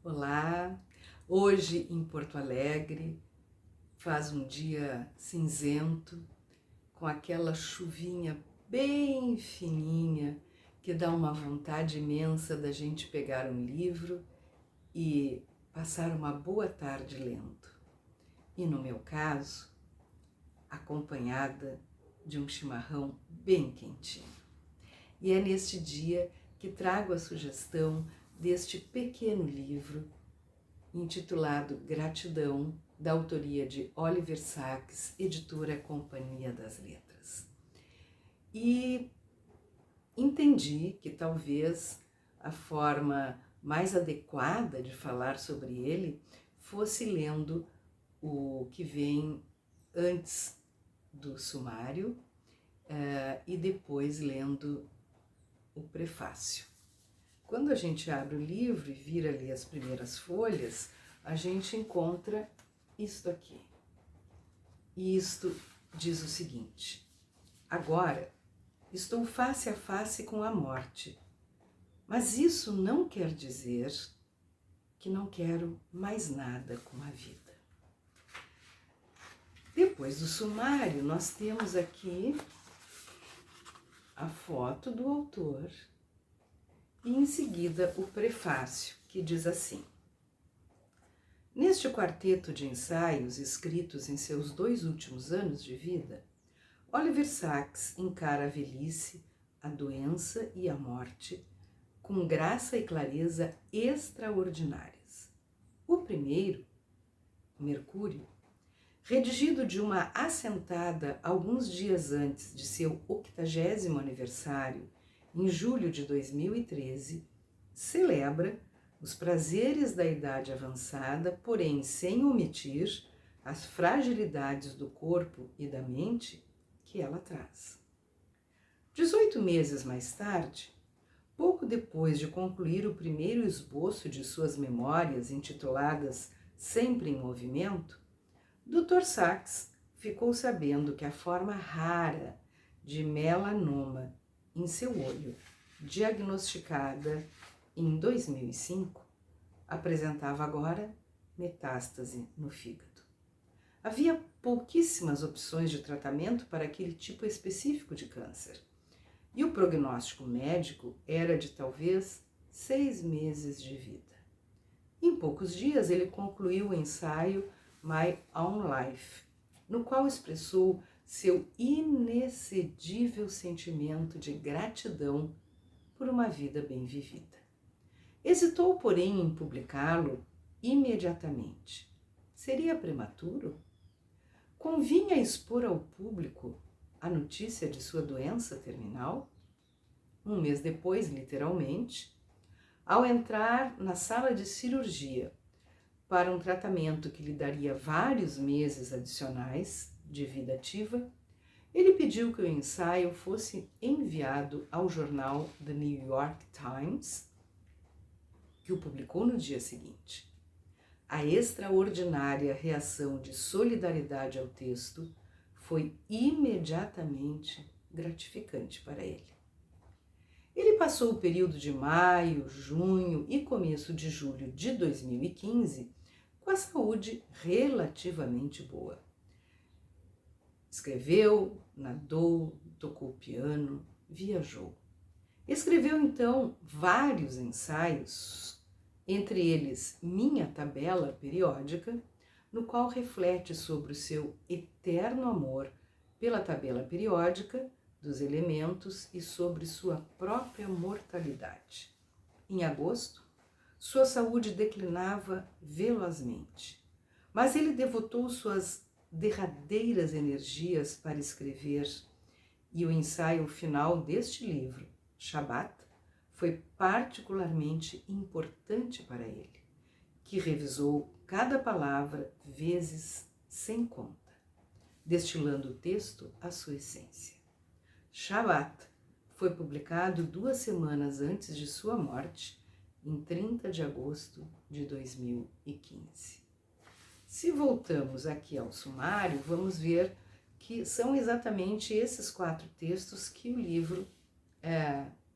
Olá, hoje em Porto Alegre faz um dia cinzento, com aquela chuvinha bem fininha que dá uma vontade imensa da gente pegar um livro e passar uma boa tarde lendo. E no meu caso, acompanhada de um chimarrão bem quentinho. E é neste dia que trago a sugestão deste pequeno livro intitulado Gratidão, da autoria de Oliver Sacks, editora Companhia das Letras. E entendi que talvez a forma mais adequada de falar sobre ele fosse lendo o que vem antes do sumário e depois lendo o prefácio. Quando a gente abre o livro e vira ali as primeiras folhas, a gente encontra isto aqui. E isto diz o seguinte: agora estou face a face com a morte, mas isso não quer dizer que não quero mais nada com a vida. Depois do sumário, nós temos aqui a foto do autor e em seguida o prefácio, que diz assim: neste quarteto de ensaios escritos em seus 2 últimos anos de vida, Oliver Sacks encara a velhice, a doença e a morte com graça e clareza extraordinárias. O primeiro, Mercúrio, redigido de uma assentada alguns dias antes de seu 80º aniversário, em julho de 2013, celebra os prazeres da idade avançada, porém sem omitir as fragilidades do corpo e da mente que ela traz. 18 meses mais tarde, pouco depois de concluir o primeiro esboço de suas memórias intituladas Sempre em Movimento, Dr. Sacks ficou sabendo que a forma rara de melanoma em seu olho, diagnosticada em 2005, apresentava agora metástase no fígado. Havia pouquíssimas opções de tratamento para aquele tipo específico de câncer, e o prognóstico médico era de talvez 6 meses de vida. Em poucos dias ele concluiu o ensaio My Own Life, no qual expressou seu inexcedível sentimento de gratidão por uma vida bem vivida. Hesitou, porém, em publicá-lo imediatamente. Seria prematuro? Convinha expor ao público a notícia de sua doença terminal? Um mês depois, literalmente, ao entrar na sala de cirurgia para um tratamento que lhe daria vários meses adicionais de vida ativa, ele pediu que o ensaio fosse enviado ao jornal The New York Times, que o publicou no dia seguinte. A extraordinária reação de solidariedade ao texto foi imediatamente gratificante para ele. Ele passou o período de maio, junho e começo de julho de 2015 com a saúde relativamente boa. Escreveu, nadou, tocou piano, viajou. Escreveu então vários ensaios, entre eles Minha Tabela Periódica, no qual reflete sobre o seu eterno amor pela tabela periódica dos elementos e sobre sua própria mortalidade. Em agosto, sua saúde declinava velozmente, mas ele devotou suas derradeiras energias para escrever, e o ensaio final deste livro, Shabbat, foi particularmente importante para ele, que revisou cada palavra vezes sem conta, destilando o texto à sua essência. Shabbat foi publicado 2 semanas antes de sua morte, em 30 de agosto de 2015. Se voltamos aqui ao sumário, vamos ver que são exatamente esses 4 textos que o livro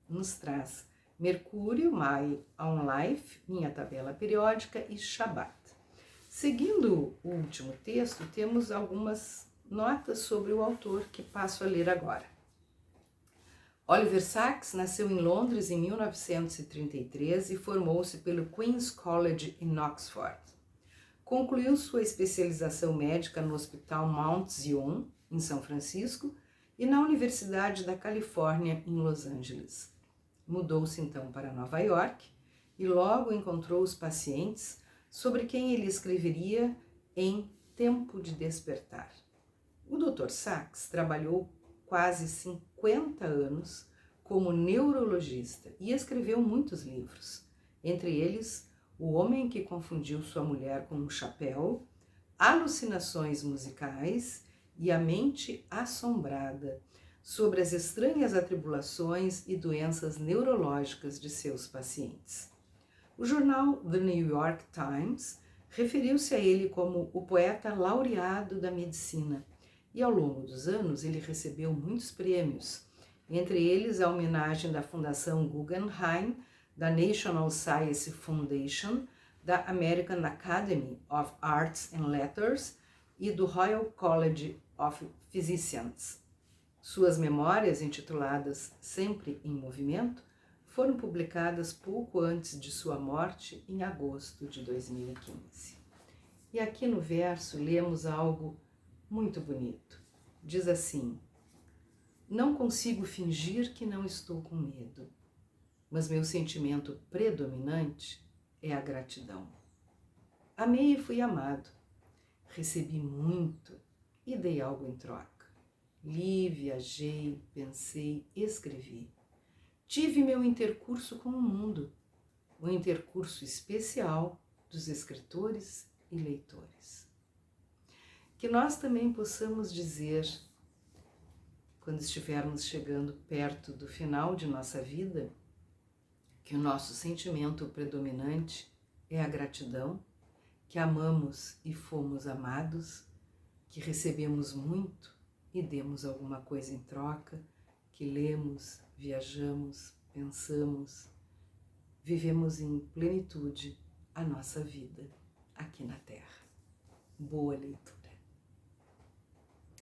nos traz Mercúrio, My Own Life, Minha Tabela Periódica e Shabbat. Seguindo o último texto, temos algumas notas sobre o autor que passo a ler agora. Oliver Sacks nasceu em Londres em 1933 e formou-se pelo Queen's College em Oxford. Concluiu sua especialização médica no Hospital Mount Zion, em São Francisco, e na Universidade da Califórnia, em Los Angeles. Mudou-se então para Nova York e logo encontrou os pacientes sobre quem ele escreveria em Tempo de Despertar. O Dr. Sacks trabalhou quase 50 anos como neurologista e escreveu muitos livros, entre eles O Homem que Confundiu Sua Mulher com um Chapéu, Alucinações Musicais e A Mente Assombrada, sobre as estranhas atribulações e doenças neurológicas de seus pacientes. O jornal The New York Times referiu-se a ele como o poeta laureado da medicina, e ao longo dos anos ele recebeu muitos prêmios, entre eles a homenagem da Fundação Guggenheim, da National Science Foundation, da American Academy of Arts and Letters e do Royal College of Physicians. Suas memórias, intituladas Sempre em Movimento, foram publicadas pouco antes de sua morte, em agosto de 2015. E aqui no verso lemos algo muito bonito. Diz assim: não consigo fingir que não estou com medo, mas meu sentimento predominante é a gratidão. Amei e fui amado, recebi muito e dei algo em troca. Li, viajei, pensei, escrevi. Tive meu intercurso com o mundo, um intercurso especial dos escritores e leitores. Que nós também possamos dizer, quando estivermos chegando perto do final de nossa vida, que o nosso sentimento predominante é a gratidão, que amamos e fomos amados, que recebemos muito e demos alguma coisa em troca, que lemos, viajamos, pensamos, vivemos em plenitude a nossa vida aqui na Terra. Boa leitura!